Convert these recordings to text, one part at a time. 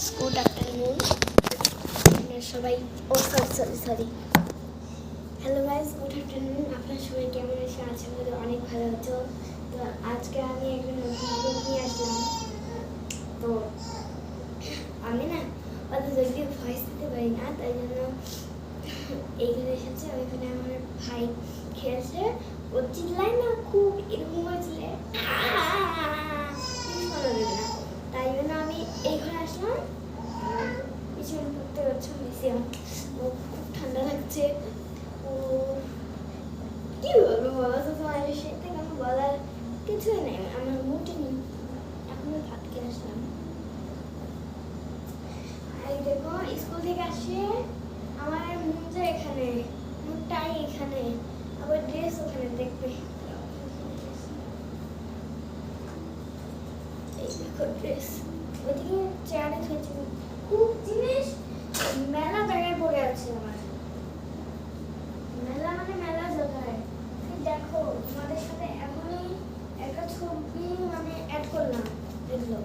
Guys, good afternoon সবাই। ও sorry hello guys, good afternoon. আপনার সবাই কেমন আছে? আশা করি অনেক ভালো আছো। তো আজকে আমি একটা নতুন ভিডিও নিয়ে আসলাম। তো আমি না অত জলদি ভয়েস দিতে পারি না, তাই জন্য এইখানে এসেছে। ওইখানে আমার ভাই খেলছে, ও চিল্লায় না খুব, এরকম করে চিল্লায়, শোনা যাবে না। তাই জন্য আমি এইখানে আসলাম। পিছনে পড়তে পারছো মিশিয়াম, ও খুব ঠান্ডা লাগছে। ও কি বলবো বলো তো, তোমার সাথে কোনো বলার কিছুই নেই, আমার মুডে নেই। এখনো ভাত খেয়ে আসলাম। আর দেখো, স্কুল থেকে আসে আমার মুখটা এখানে, মুখটাই এখানে, আবার ড্রেস ওখানে দেখবে। এই দেখো ড্রেস, ওইদিকে চেয়ারে থুয়েছি। খুব জিনিস মেলা জায়গায় পড়ে আছে আমার, মেলা মানে মেলা জায়গায়। দেখো তোমাদের সাথে এখনই একটা ছবি মানে অ্যাড করলাম, দেখলো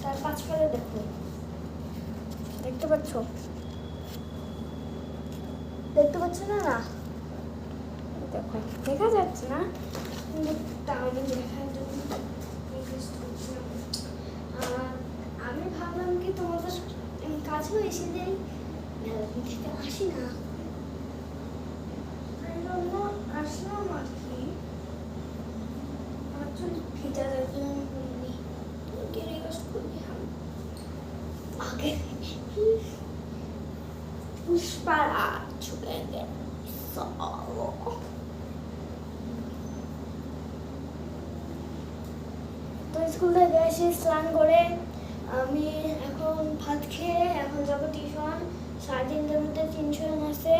তার পাঁচকালে দেখো, দেখতে পাচ্ছ? দেখতে পাচ্ছ না? না দেখো, দেখা যাচ্ছে না কিন্তু তাও আমি দেখার জন্য রিকোয়েস্ট করছিলাম। আমি ভাবলাম কি তোমাদের কাছেও এসে যাই, মেলাদিন থেকে আসি না, আসলাম আর কি। আমার চুল ভিজা যাচ্ছে, তোকে রিকোয়েস্ট করবি আগে পুষ্পারা চুলেঙ্গে সলো। তো স্কুল থেকে এসে স্নান করে আমি এখন ভাত খেয়ে এখন যাবো টিউশন। 3:30টার মধ্যে টিউশন আছে।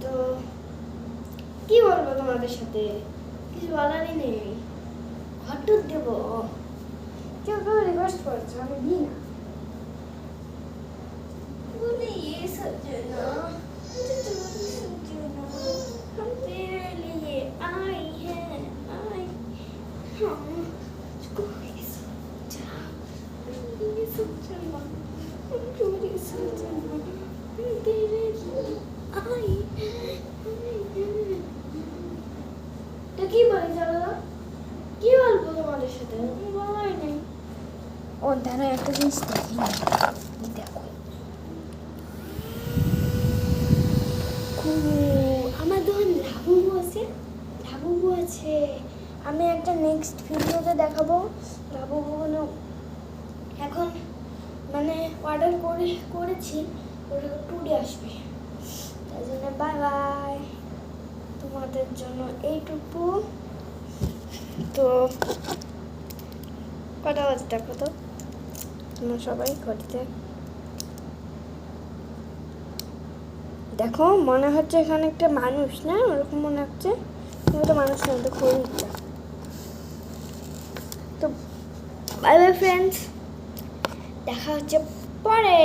তো কি বলবো তোমাদের সাথে, কিছু বলারই নেই। ঘরটুক দেবো, কেউ কেউ রিকোয়েস্ট করছো, আমি দিই না। बोले ये सजना हम तेरे लिए आई है, आई हम कोई सोचा, ये सजना हम चोरी सजना हम तेरे लिए आई है। तो কি বলে চলো, কি বলবো তোমাদের সাথে, বলাই নেই। ও দাঁড়া, একটা জিনিস দেখি, দেখো আমার দোকান লাবুবু আছে, লাবুবু আছে। আমি একটা নেক্সট ভিডিওতে দেখাবো লাবুবুগুলো। এখন মানে অর্ডার করেছি, ওটা টুডে আসবে, তাই জন্য বাই বাই। তোমাদের জন্য এইটুকু। তো কটা বাজে দেখো তো তোমরা সবাই ঘটিতে দেখো, মনে হচ্ছে এখানে একটা মানুষ, না ওরকম মনে হচ্ছে, কিন্তু মানুষ না, তো খরিদ্দার। তো বাই বাই ফ্রেন্ডস, দেখা হচ্ছে পরে।